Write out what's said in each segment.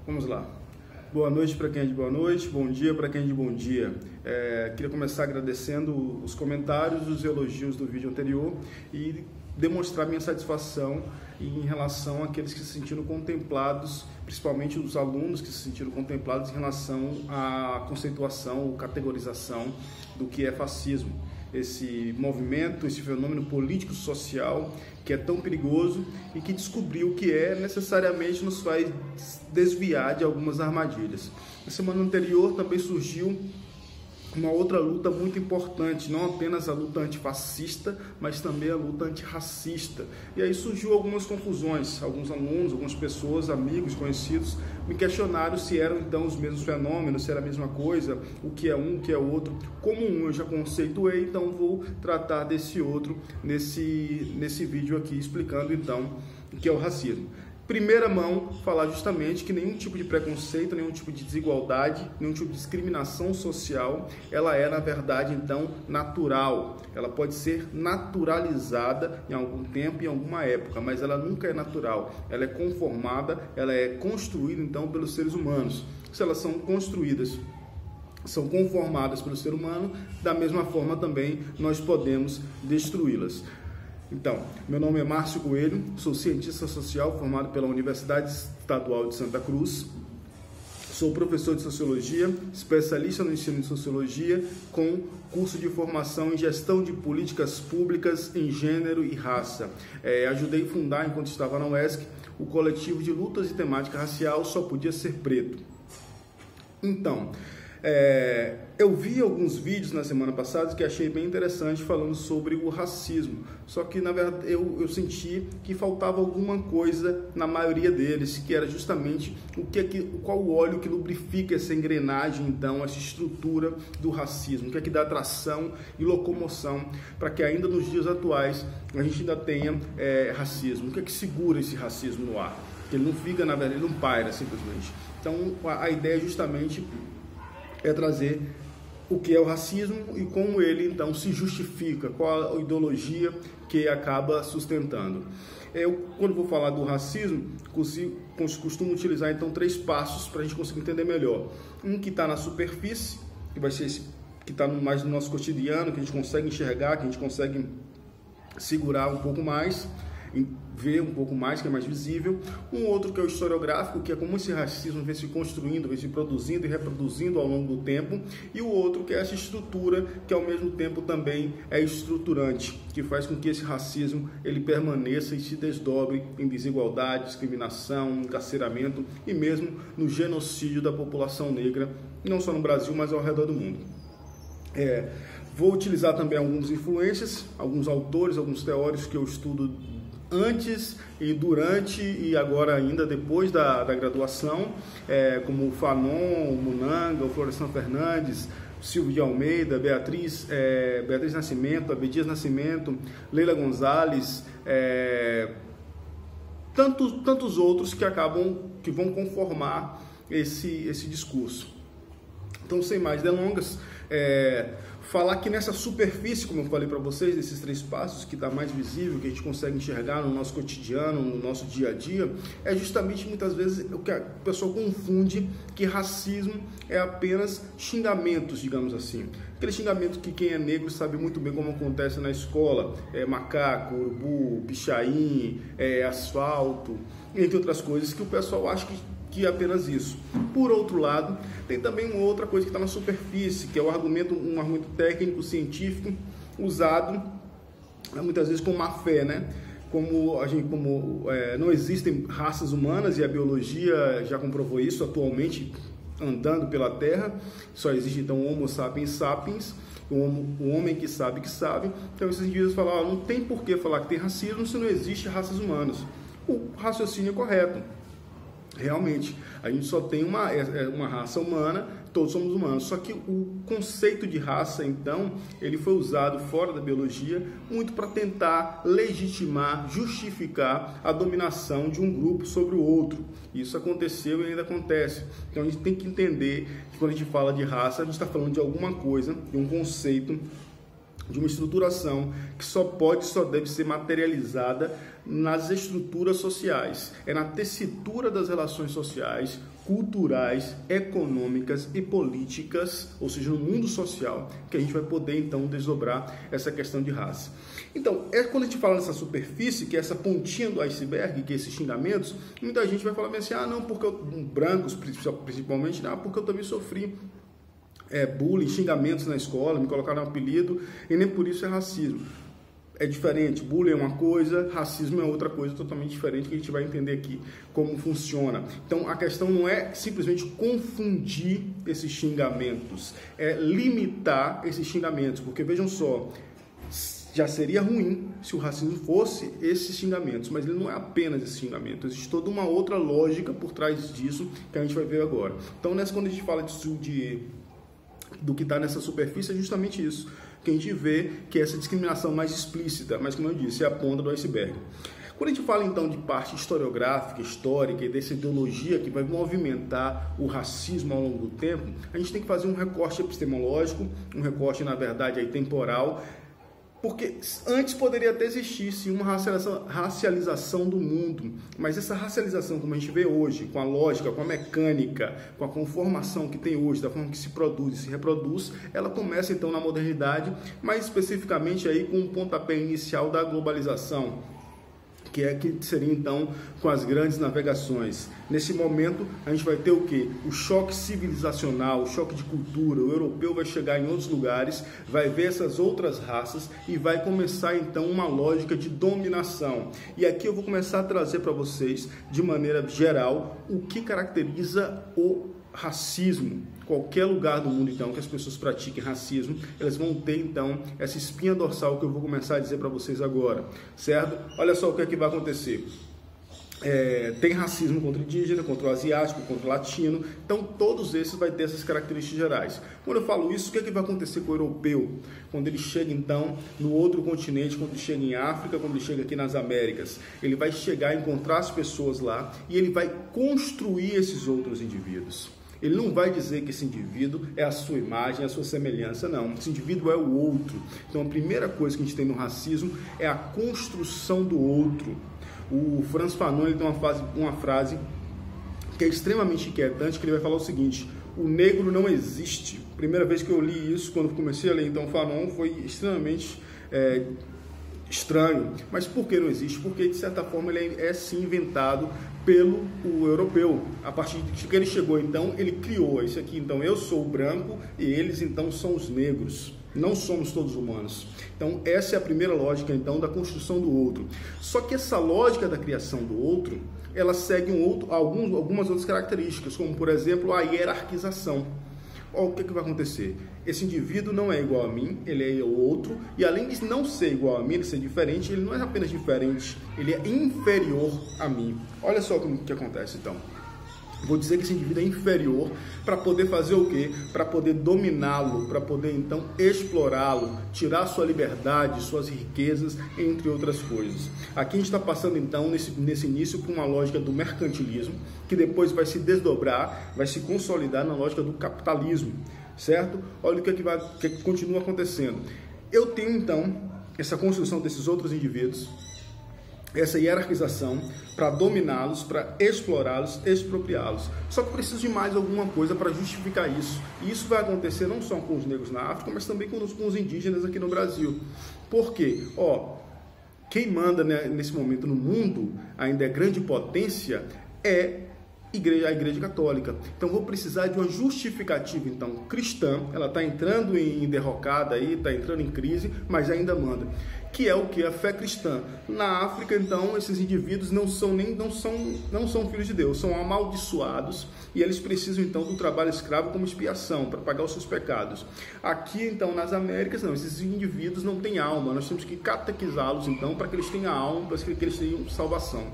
Vamos lá. Boa noite para quem é de boa noite, bom dia para quem é de bom dia. Queria começar agradecendo os comentários, os elogios do vídeo anterior e demonstrar minha satisfação em relação àqueles que se sentiram contemplados, principalmente os alunos que se sentiram contemplados em relação à conceituação ou categorização do que é fascismo. Esse movimento, esse fenômeno político-social que é tão perigoso e que descobriu que necessariamente nos faz desviar de algumas armadilhas. Na semana anterior também surgiu uma outra luta muito importante, não apenas a luta antifascista, mas também a luta antirracista. E aí surgiu algumas confusões, alguns alunos, algumas pessoas, amigos, conhecidos, me questionaram se eram então os mesmos fenômenos, se era a mesma coisa, o que é um, o que é outro. Como um eu já conceituei, então vou tratar desse outro nesse vídeo aqui, explicando então o que é o racismo. Primeira mão, falar justamente que nenhum tipo de preconceito, nenhum tipo de desigualdade, nenhum tipo de discriminação social, ela é, na verdade, então, natural. Ela pode ser naturalizada em algum tempo, em alguma época, mas ela nunca é natural. Ela é conformada, ela é construída, então, pelos seres humanos. Se elas são construídas, são conformadas pelo ser humano, da mesma forma também nós podemos destruí-las. Então, meu nome é Márcio Coelho, sou cientista social formado pela Universidade Estadual de Santa Cruz, sou professor de Sociologia, especialista no ensino de Sociologia, com curso de formação em Gestão de Políticas Públicas em Gênero e Raça. Ajudei a fundar, enquanto estava na UESC, o coletivo de lutas de temática racial Só Podia Ser Preto. Então, eu vi alguns vídeos na semana passada que achei bem interessante falando sobre o racismo, só que na verdade eu senti que faltava alguma coisa na maioria deles, que era justamente qual o óleo que lubrifica essa engrenagem, então, essa estrutura do racismo, o que é que dá tração e locomoção para que ainda nos dias atuais a gente ainda tenha racismo, o que é que segura esse racismo no ar, que ele não fica, na verdade, ele não paira simplesmente. Então a ideia é justamente trazer o que é o racismo e como ele então se justifica, qual a ideologia que acaba sustentando. Quando vou falar do racismo, costumo utilizar então 3 passos para a gente conseguir entender melhor. Um que está na superfície, que vai ser esse que está mais no nosso cotidiano, que a gente consegue enxergar, que a gente consegue segurar um pouco mais, ver um pouco mais, que é mais visível. Um outro que é o historiográfico, que é como esse racismo vem se construindo, vem se produzindo e reproduzindo ao longo do tempo. E o outro que é essa estrutura, que ao mesmo tempo também é estruturante, que faz com que esse racismo ele permaneça e se desdobre em desigualdade, discriminação, encarceramento e mesmo no genocídio da população negra, não só no Brasil, mas ao redor do mundo. Vou utilizar também algumas influências, alguns autores, alguns teóricos que eu estudo antes e durante e agora ainda depois da graduação, como o Fanon, o Munanga, o Florestan Fernandes, Silvio de Almeida, Beatriz Nascimento, Abdias Nascimento, Leila Gonzalez, tantos outros que vão conformar esse discurso. Então, sem mais delongas, falar que nessa superfície, como eu falei para vocês, desses 3 passos, que está mais visível, que a gente consegue enxergar no nosso cotidiano, no nosso dia a dia, é justamente muitas vezes o que a pessoa confunde, que racismo é apenas xingamentos, digamos assim. Aquele xingamento que quem é negro sabe muito bem como acontece na escola, macaco, urubu, pichain, asfalto, entre outras coisas, que o pessoal acha que é apenas isso. Por outro lado, tem também uma outra coisa que está na superfície, que é um argumento técnico, científico, usado muitas vezes com má fé, né? Não existem raças humanas e a biologia já comprovou isso atualmente, andando pela Terra, só existe então o Homo sapiens sapiens, o homem que sabe que sabe. Então esses indivíduos falam, não tem por que falar que tem racismo se não existe raças humanas. O raciocínio é correto. Realmente, a gente só tem uma raça humana, todos somos humanos. Só que o conceito de raça, então, ele foi usado fora da biologia muito para tentar legitimar, justificar a dominação de um grupo sobre o outro. Isso aconteceu e ainda acontece. Então, a gente tem que entender que quando a gente fala de raça, a gente está falando de alguma coisa, de um conceito de uma estruturação que só deve ser materializada nas estruturas sociais, é na tessitura das relações sociais, culturais, econômicas e políticas, ou seja, no mundo social, que a gente vai poder então desdobrar essa questão de raça. Então, quando a gente fala nessa superfície, que é essa pontinha do iceberg, que é esses xingamentos, muita gente vai falar assim, não, porque brancos principalmente, porque eu também sofri bullying, xingamentos na escola, me colocaram um apelido, e nem por isso é racismo. É diferente, bullying é uma coisa, racismo é outra coisa totalmente diferente, que a gente vai entender aqui como funciona. Então, a questão não é simplesmente confundir esses xingamentos, é limitar esses xingamentos, porque vejam só, já seria ruim se o racismo fosse esses xingamentos, mas ele não é apenas esse xingamento, existe toda uma outra lógica por trás disso que a gente vai ver agora. Então, quando a gente fala do que está nessa superfície, é justamente isso que a gente vê, que é essa discriminação mais explícita, mas como eu disse, é a ponta do iceberg. Quando a gente fala então de parte historiográfica, histórica e dessa ideologia que vai movimentar o racismo ao longo do tempo, a gente tem que fazer um recorte epistemológico, um recorte, na verdade, aí, temporal, porque antes poderia até existir sim, uma racialização do mundo, mas essa racialização, como a gente vê hoje, com a lógica, com a mecânica, com a conformação que tem hoje, da forma que se produz e se reproduz, ela começa então na modernidade, mais especificamente aí com o pontapé inicial da globalização, que seria então com as grandes navegações. Nesse momento a gente vai ter o quê? O choque civilizacional, o choque de cultura. O europeu vai chegar em outros lugares, vai ver essas outras raças e vai começar então uma lógica de dominação. E aqui eu vou começar a trazer para vocês, de maneira geral, o que caracteriza o racismo. Qualquer lugar do mundo, então, que as pessoas pratiquem racismo, elas vão ter, então, essa espinha dorsal que eu vou começar a dizer para vocês agora, certo? Olha só o que é que vai acontecer. Tem racismo contra o indígena, contra o asiático, contra o latino, então todos esses vai ter essas características gerais. Quando eu falo isso, o que é que vai acontecer com o europeu? Quando ele chega então no outro continente, quando ele chega em África, quando ele chega aqui nas Américas, ele vai chegar, encontrar as pessoas lá e ele vai construir esses outros indivíduos. Ele não vai dizer que esse indivíduo é a sua imagem, a sua semelhança, não. Esse indivíduo é o outro. Então, a primeira coisa que a gente tem no racismo é a construção do outro. O Frantz Fanon ele tem uma frase que é extremamente inquietante, que ele vai falar o seguinte: o negro não existe. Primeira vez que eu li isso, quando comecei a ler então Fanon, foi extremamente estranho. Mas por que não existe? Porque, de certa forma, ele é sim inventado pelo europeu. A partir de que ele chegou, então, ele criou isso aqui. Então, eu sou o branco e eles, então, são os negros. Não somos todos humanos. Então, essa é a primeira lógica, então, da construção do outro. Só que essa lógica da criação do outro, ela segue algumas outras características, como, por exemplo, a hierarquização. O que vai acontecer? Esse indivíduo não é igual a mim, ele é o outro, e além de não ser igual a mim, ele ser diferente, ele não é apenas diferente, ele é inferior a mim. Olha só o que acontece então. Vou dizer que esse indivíduo é inferior para poder fazer o quê? Para poder dominá-lo, para poder então explorá-lo, tirar sua liberdade, suas riquezas, entre outras coisas. Aqui a gente está passando então nesse início por uma lógica do mercantilismo, que depois vai se desdobrar, vai se consolidar na lógica do capitalismo, certo? Olha o que continua acontecendo. Eu tenho então essa construção desses outros indivíduos, essa hierarquização para dominá-los, para explorá-los, expropriá-los. Só que preciso de mais alguma coisa para justificar isso. E isso vai acontecer não só com os negros na África, mas também com os indígenas aqui no Brasil. Por quê? Quem manda, né, nesse momento no mundo, ainda é grande potência, é a Igreja Católica. Então vou precisar de uma justificativa então cristã. Ela está entrando em derrocada aí, está entrando em crise, mas ainda manda. Que é o que? A fé cristã. Na África, então, esses indivíduos não são filhos de Deus, são amaldiçoados e eles precisam então do trabalho escravo como expiação para pagar os seus pecados. Aqui, então, nas Américas, não, esses indivíduos não têm alma, nós temos que catequizá-los então para que eles tenham alma, para que eles tenham salvação.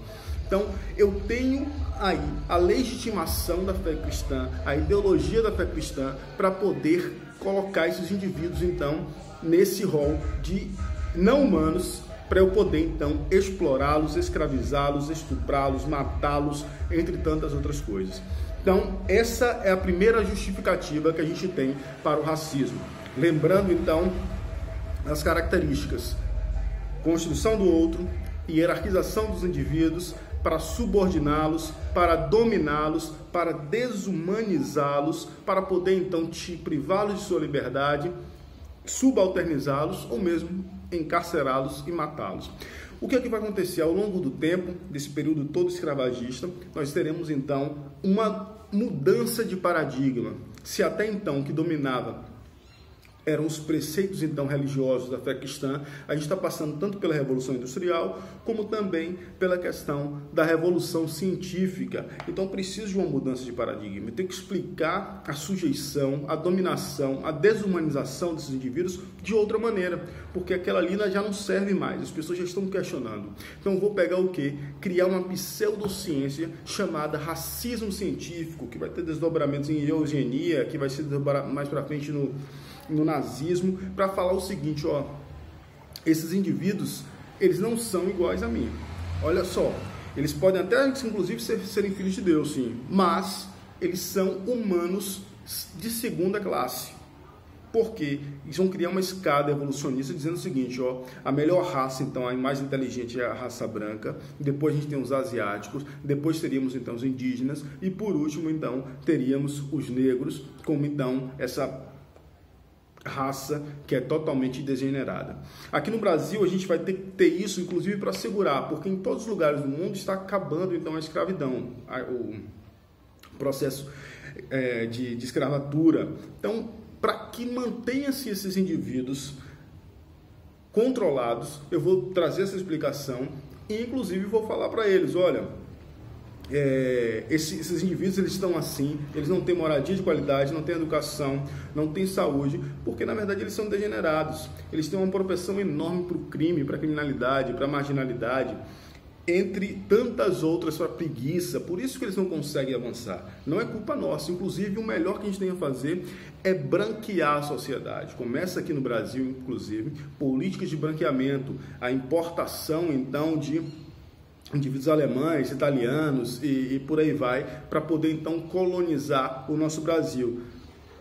Então, eu tenho aí a legitimação da fé cristã, a ideologia da fé cristã, para poder colocar esses indivíduos, então, nesse rol de não humanos, para eu poder, então, explorá-los, escravizá-los, estuprá-los, matá-los, entre tantas outras coisas. Então, essa é a primeira justificativa que a gente tem para o racismo. Lembrando, então, as características: construção do outro, hierarquização dos indivíduos, para subordiná-los, para dominá-los, para desumanizá-los, para poder então privá-los de sua liberdade, subalternizá-los ou mesmo encarcerá-los e matá-los. O que é que vai acontecer ao longo do tempo, desse período todo escravagista? Nós teremos então uma mudança de paradigma. Se até então o que dominava eram os preceitos então religiosos da fé cristã, a gente está passando tanto pela Revolução Industrial, como também pela questão da Revolução Científica. Então preciso de uma mudança de paradigma. Eu tenho que explicar a sujeição, a dominação, a desumanização desses indivíduos de outra maneira, porque aquela ali já não serve mais, as pessoas já estão questionando. Então eu vou pegar o quê? Criar uma pseudociência chamada racismo científico, que vai ter desdobramentos em eugenia, que vai se desdobrar mais para frente no nazismo, para falar o seguinte: ó, esses indivíduos, eles não são iguais a mim. Olha só, eles podem até, inclusive, serem filhos de Deus, sim, mas eles são humanos de segunda classe. Por quê? Eles vão criar uma escada evolucionista dizendo o seguinte: ó, a melhor raça, então, a mais inteligente é a raça branca, depois a gente tem os asiáticos, depois teríamos, então, os indígenas, e por último, então, teríamos os negros, como, então, essa raça que é totalmente degenerada. Aqui no Brasil a gente vai ter isso, inclusive, para segurar, porque em todos os lugares do mundo está acabando então a escravidão, o processo de escravatura. Então, para que mantenha-se esses indivíduos controlados, eu vou trazer essa explicação e inclusive vou falar para eles: olha, esses indivíduos, eles estão assim, eles não têm moradia de qualidade, não têm educação, não têm saúde, porque na verdade eles são degenerados, eles têm uma propensão enorme para o crime, para a criminalidade, para a marginalidade, entre tantas outras, para a preguiça. Por isso que eles não conseguem avançar. Não é culpa nossa, inclusive o melhor que a gente tem a fazer é branquear a sociedade. Começa aqui no Brasil, inclusive, políticas de branqueamento, a importação então de indivíduos alemães, italianos e por aí vai, para poder então colonizar o nosso Brasil,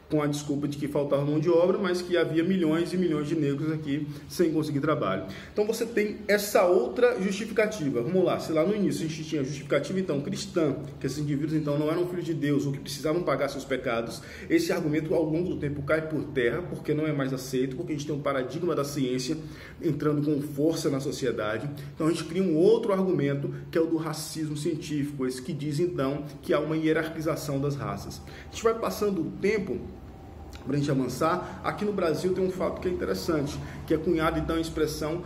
com a desculpa de que faltava mão de obra, mas que havia milhões e milhões de negros aqui sem conseguir trabalho. Então você tem essa outra justificativa. Vamos lá, se lá no início a gente tinha a justificativa então cristã, que esses indivíduos então não eram filhos de Deus ou que precisavam pagar seus pecados, esse argumento ao longo do tempo cai por terra, porque não é mais aceito, porque a gente tem um paradigma da ciência entrando com força na sociedade. Então a gente cria um outro argumento, que é o do racismo científico, esse que diz então que há uma hierarquização das raças. A gente vai passando o tempo, para a gente avançar. Aqui no Brasil tem um fato que é interessante, que é cunhado então a expressão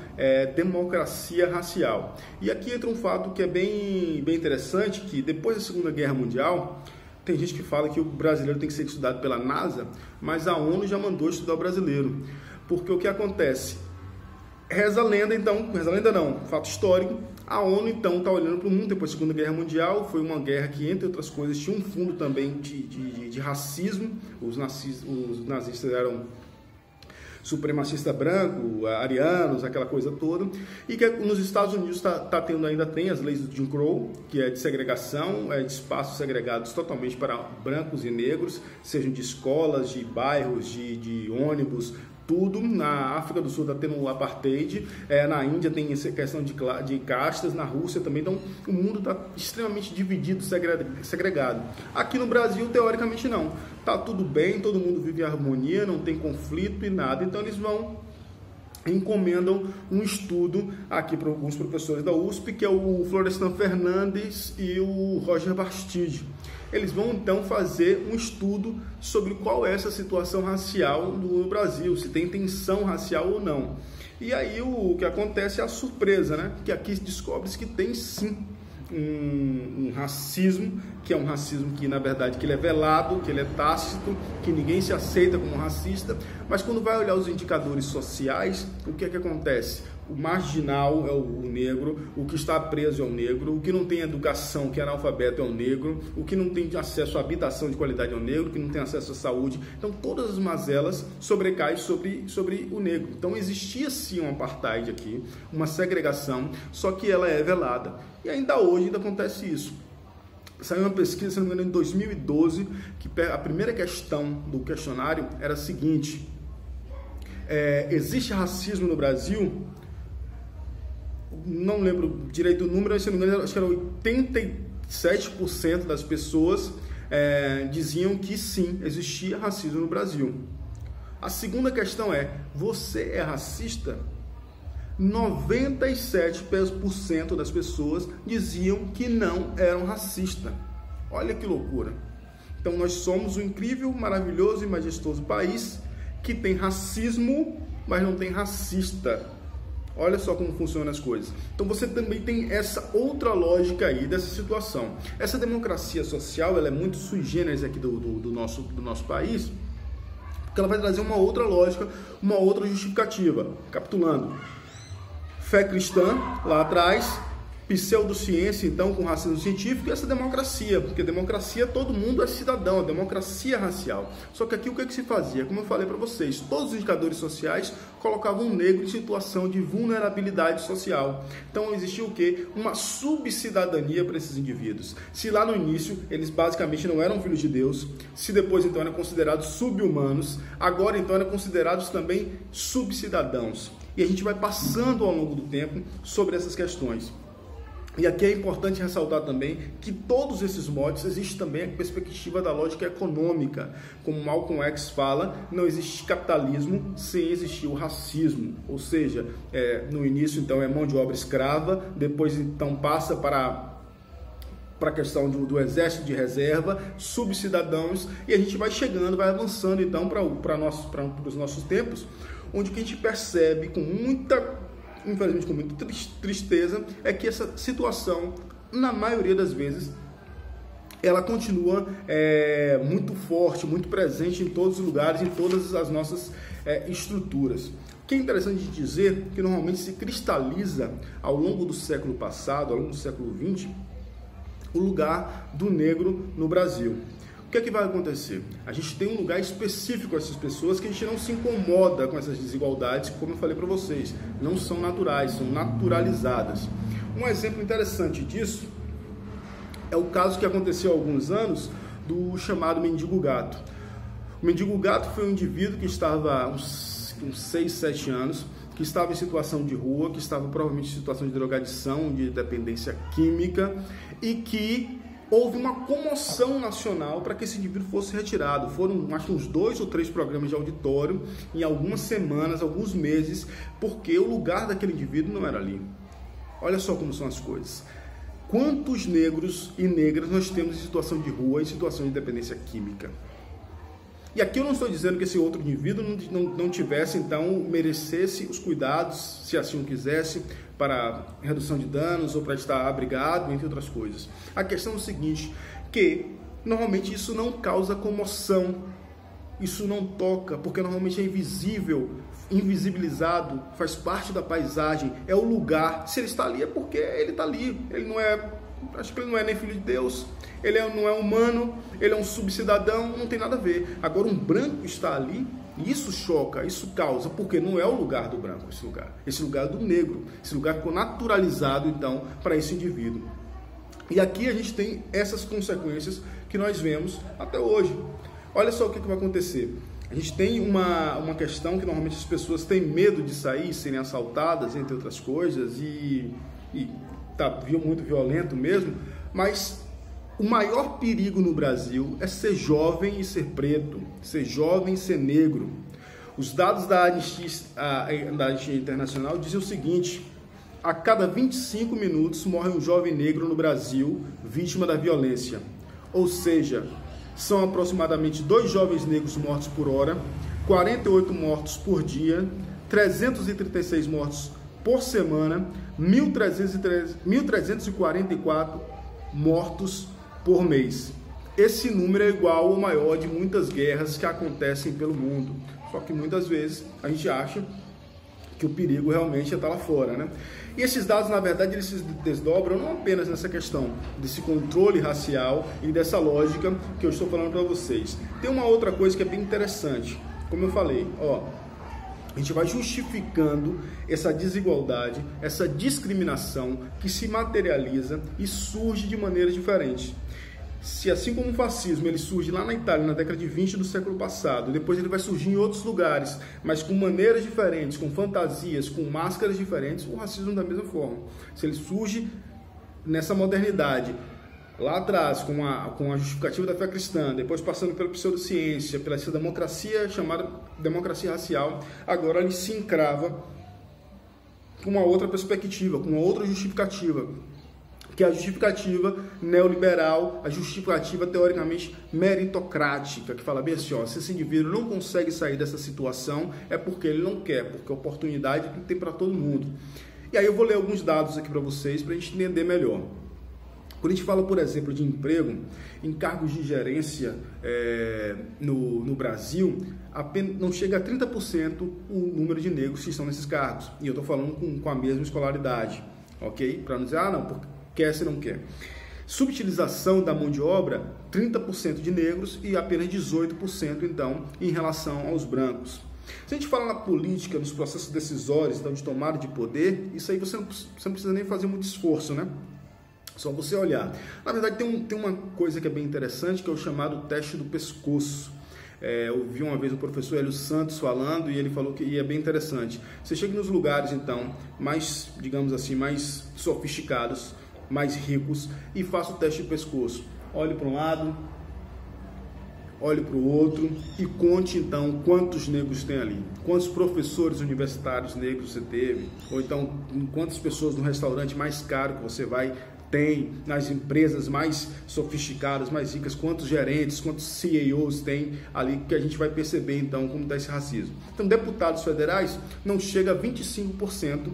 democracia racial. E aqui entra um fato que é bem interessante, que depois da Segunda Guerra Mundial, tem gente que fala que o brasileiro tem que ser estudado pela NASA, mas a ONU já mandou estudar o brasileiro. Porque o que acontece? Reza a lenda então, reza a lenda não, fato histórico, a ONU então está olhando para o mundo depois da Segunda Guerra Mundial. Foi uma guerra que, entre outras coisas, tinha um fundo também de racismo. Os nazistas eram supremacista branco, arianos, aquela coisa toda, e que nos Estados Unidos ainda tem as leis do Jim Crow, que é de segregação, de espaços segregados totalmente para brancos e negros, sejam de escolas, de bairros, de ônibus, tudo. Na África do Sul está tendo o apartheid, na Índia tem essa questão de castas, na Rússia também. Então o mundo está extremamente dividido, segregado. Aqui no Brasil, teoricamente não, está tudo bem, todo mundo vive em harmonia, não tem conflito e nada. Então eles encomendam um estudo aqui para alguns professores da USP, que é o Florestan Fernandes e o Roger Bastide. Eles vão então fazer um estudo sobre qual é essa situação racial no Brasil, se tem tensão racial ou não. E aí o que acontece é a surpresa, né? Que aqui descobre-se que tem sim um racismo, que é um racismo que na verdade que ele é velado, que ele é tácito, que ninguém se aceita como racista, mas quando vai olhar os indicadores sociais, o que é que acontece? O marginal é o negro, o que está preso é o negro, o que não tem educação, que é analfabeto, é o negro, o que não tem acesso à habitação de qualidade é o negro, o que não tem acesso à saúde. Então todas as mazelas sobrecaem sobre o negro. Então existia sim um apartheid aqui, uma segregação, só que ela é velada. E ainda hoje acontece isso. Saiu uma pesquisa, se não me engano, em 2012, que a primeira questão do questionário era a seguinte: existe racismo no Brasil? Não lembro direito o número, mas se não me engano, acho que era 87% das pessoas diziam que sim, existia racismo no Brasil. A segunda questão é, você é racista? 97% das pessoas diziam que não eram racistas. Olha que loucura. Então nós somos um incrível, maravilhoso e majestoso país que tem racismo, mas não tem racista. Olha só como funcionam as coisas. Então você também tem essa outra lógica aí dessa situação. Essa democracia social, ela é muito sui generis aqui do nosso país, porque ela vai trazer uma outra lógica, uma outra justificativa. Capitulando, fé cristã lá atrás, pseudociência então com racismo científico, e essa democracia, porque democracia todo mundo é cidadão, a democracia racial. Só que aqui o que se fazia? Como eu falei para vocês, todos os indicadores sociais colocavam um negro em situação de vulnerabilidade social. Então existia o quê? Uma subcidadania para esses indivíduos. Se lá no início eles basicamente não eram filhos de Deus, se depois então eram considerados subhumanos, agora então eram considerados também subcidadãos. E a gente vai passando ao longo do tempo sobre essas questões. E aqui é importante ressaltar também que todos esses modos existe também a perspectiva da lógica econômica. Como Malcolm X fala, não existe capitalismo sem existir o racismo. Ou seja, no início então é mão de obra escrava, depois então passa para a questão do exército de reserva, subcidadãos, e a gente vai chegando, vai avançando então para os nossos tempos, onde que a gente percebe infelizmente com muita tristeza, é que essa situação, na maioria das vezes, ela continua muito forte, muito presente em todos os lugares, em todas as nossas estruturas. O que é interessante de dizer que normalmente se cristaliza ao longo do século passado, ao longo do século XX, o lugar do negro no Brasil. O que é que vai acontecer? A gente tem um lugar específico a essas pessoas que a gente não se incomoda com essas desigualdades, como eu falei para vocês, não são naturais, são naturalizadas. Um exemplo interessante disso é o caso que aconteceu há alguns anos do chamado mendigo gato. O mendigo gato foi um indivíduo que estava uns 6, 7 anos, que estava em situação de rua, que estava provavelmente em situação de drogadição, de dependência química, e que houve uma comoção nacional para que esse indivíduo fosse retirado. Foram, acho que uns 2 ou 3 programas de auditório em algumas semanas, alguns meses, porque o lugar daquele indivíduo não era ali. Olha só como são as coisas. Quantos negros e negras nós temos em situação de rua, em situação de dependência química? E aqui eu não estou dizendo que esse outro indivíduo não tivesse, então, merecesse os cuidados, se assim o quisesse, para redução de danos ou para estar abrigado, entre outras coisas. A questão é o seguinte, que normalmente isso não causa comoção, isso não toca, porque normalmente é invisível, invisibilizado, faz parte da paisagem, é o lugar. Se ele está ali é porque ele está ali, ele não é, acho que ele não é nem filho de Deus, ele não é humano, ele é um subcidadão, não tem nada a ver. Agora um branco está ali, e isso choca, isso causa, porque não é o lugar do branco esse lugar é do negro, esse lugar ficou naturalizado então para esse indivíduo. E aqui a gente tem essas consequências que nós vemos até hoje. Olha só o que vai acontecer. A gente tem uma questão que normalmente as pessoas têm medo de sair, serem assaltadas, entre outras coisas, e tá muito violento mesmo, mas o maior perigo no Brasil é ser jovem e ser preto, ser jovem e ser negro. Os dados da Anistia Internacional dizem o seguinte: a cada 25 minutos morre um jovem negro no Brasil vítima da violência. Ou seja, são aproximadamente 2 jovens negros mortos por hora, 48 mortos por dia, 336 mortos por semana, 1.344 mortos por mês. Esse número é igual ao maior de muitas guerras que acontecem pelo mundo. Só que muitas vezes a gente acha que o perigo realmente está lá fora, né? E esses dados, na verdade, eles se desdobram não apenas nessa questão desse controle racial e dessa lógica que eu estou falando para vocês. Tem uma outra coisa que é bem interessante. Como eu falei, a gente vai justificando essa desigualdade, essa discriminação que se materializa e surge de maneiras diferentes. Se assim como o fascismo ele surge lá na Itália na década de 20 do século passado, depois ele vai surgir em outros lugares, mas com maneiras diferentes, com fantasias, com máscaras diferentes, o racismo da mesma forma. Se ele surge nessa modernidade, lá atrás, com a justificativa da fé cristã, depois passando pela pseudociência, pela essa democracia chamada democracia racial, agora ele se encrava com uma outra perspectiva, com uma outra justificativa, que é a justificativa neoliberal, a justificativa teoricamente meritocrática, que fala bem assim, ó, se esse indivíduo não consegue sair dessa situação, é porque ele não quer, porque a oportunidade tem para todo mundo. E aí eu vou ler alguns dados aqui para vocês, para a gente entender melhor. Quando a gente fala, por exemplo, de emprego, em cargos de gerência no Brasil, apenas, não chega a 30% o número de negros que estão nesses cargos. E eu estou falando com a mesma escolaridade, ok? Para não dizer, não, porque quer se não quer. Subutilização da mão de obra, 30% de negros e apenas 18%, então, em relação aos brancos. Se a gente fala na política, nos processos decisórios, então, de tomada de poder, isso aí você não precisa nem fazer muito esforço, né? Só você olhar. Na verdade, tem uma coisa que é bem interessante, que é o chamado teste do pescoço. Eu vi uma vez o professor Hélio Santos falando e ele falou que é bem interessante. Você chega nos lugares, então, mais, digamos assim, mais sofisticados, mais ricos, e faça o teste de pescoço. Olhe para um lado, olhe para o outro e conte então quantos negros tem ali, quantos professores universitários negros você teve, ou então quantas pessoas no restaurante mais caro que você vai tem, nas empresas mais sofisticadas, mais ricas, quantos gerentes, quantos CEOs tem ali, que a gente vai perceber então como está esse racismo. Então, deputados federais não chega a 25%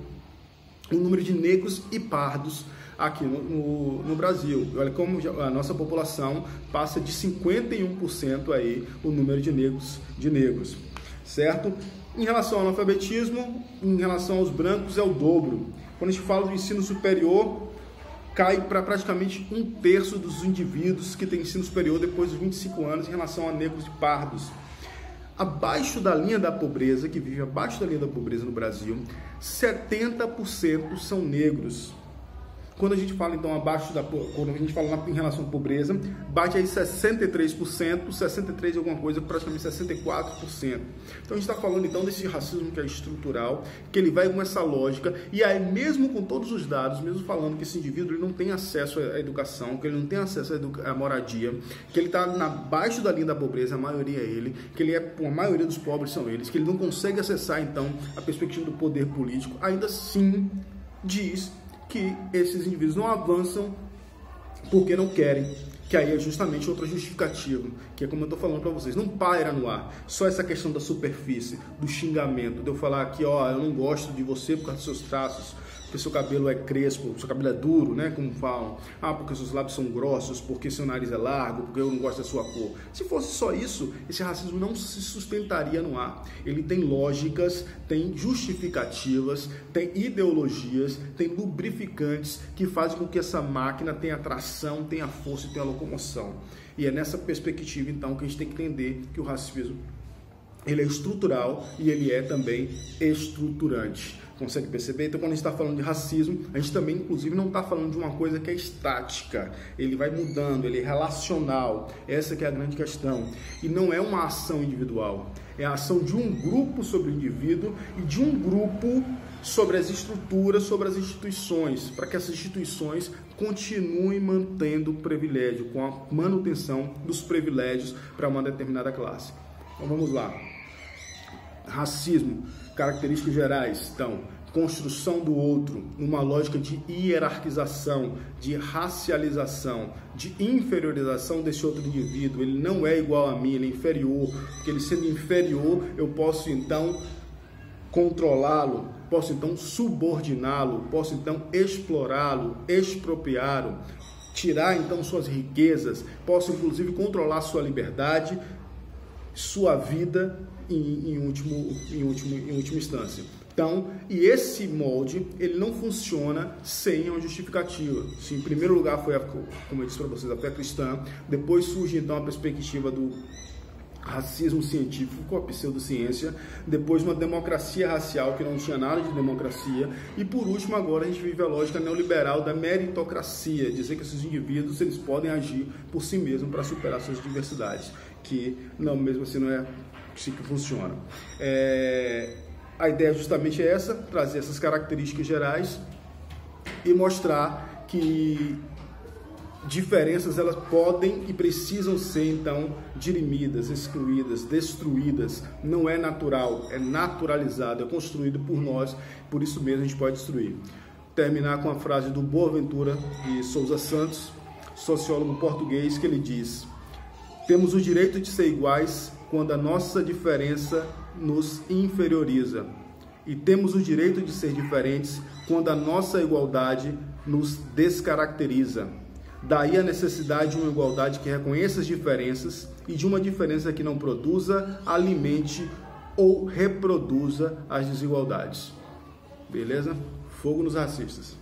o número de negros e pardos aqui no Brasil. Olha como a nossa população passa de 51% aí o número de negros, certo? Em relação ao analfabetismo, em relação aos brancos é o dobro. Quando a gente fala do ensino superior, cai para praticamente 1/3 dos indivíduos que têm ensino superior depois dos 25 anos em relação a negros e pardos. Abaixo da linha da pobreza, que vive abaixo da linha da pobreza no Brasil, 70% são negros. Quando a gente fala então quando a gente fala em relação à pobreza, bate aí 63%, 63 e alguma coisa, praticamente 64%. Então a gente está falando então desse racismo que é estrutural, que ele vai com essa lógica, e aí mesmo com todos os dados, mesmo falando que esse indivíduo ele não tem acesso à educação, que ele não tem acesso à moradia, que ele está abaixo da linha da pobreza, a maioria é ele, que ele a maioria dos pobres são eles, que ele não consegue acessar então a perspectiva do poder político, ainda assim diz que esses indivíduos não avançam porque não querem, que aí é justamente outra justificativa, que é como eu estou falando para vocês, não paira no ar, só essa questão da superfície, do xingamento, de eu falar aqui, ó, eu não gosto de você por causa dos seus traços, porque seu cabelo é crespo, seu cabelo é duro, né, como falam, porque seus lábios são grossos, porque seu nariz é largo, porque eu não gosto da sua cor. Se fosse só isso, esse racismo não se sustentaria no ar. Ele tem lógicas, tem justificativas, tem ideologias, tem lubrificantes que fazem com que essa máquina tenha tração, tenha força e tenha locomoção. E é nessa perspectiva, então, que a gente tem que entender que o racismo ele é estrutural e ele é também estruturante. Consegue perceber? Então, quando a gente está falando de racismo, a gente também, inclusive, não está falando de uma coisa que é estática. Ele vai mudando, ele é relacional. Essa que é a grande questão. E não é uma ação individual. É a ação de um grupo sobre o indivíduo e de um grupo sobre as estruturas, sobre as instituições, para que essas instituições continuem mantendo o privilégio, com a manutenção dos privilégios para uma determinada classe. Então, vamos lá. Racismo, características gerais, então, construção do outro, numa lógica de hierarquização, de racialização, de inferiorização desse outro indivíduo. Ele não é igual a mim, ele é inferior, porque ele sendo inferior, eu posso então controlá-lo, posso então subordiná-lo, posso então explorá-lo, expropriá-lo, tirar então suas riquezas, posso inclusive controlar sua liberdade, sua vida em última instância. Então, e esse molde, ele não funciona sem uma justificativa. Se em primeiro lugar foi, como eu disse para vocês, a fé cristã, depois surge então a perspectiva racismo científico com a pseudociência, depois uma democracia racial que não tinha nada de democracia, e por último agora a gente vive a lógica neoliberal da meritocracia, dizer que esses indivíduos eles podem agir por si mesmos para superar suas diversidades, que não, mesmo assim não é assim que funciona. A ideia justamente é essa, trazer essas características gerais e mostrar que diferenças elas podem e precisam ser então dirimidas, excluídas, destruídas. Não é natural, é naturalizado, é construído por nós, por isso mesmo a gente pode destruir. Terminar com a frase do Boaventura de Souza Santos, sociólogo português, que ele diz: temos o direito de ser iguais quando a nossa diferença nos inferioriza, e temos o direito de ser diferentes quando a nossa igualdade nos descaracteriza. Daí a necessidade de uma igualdade que reconheça as diferenças e de uma diferença que não produza, alimente ou reproduza as desigualdades. Beleza? Fogo nos racistas.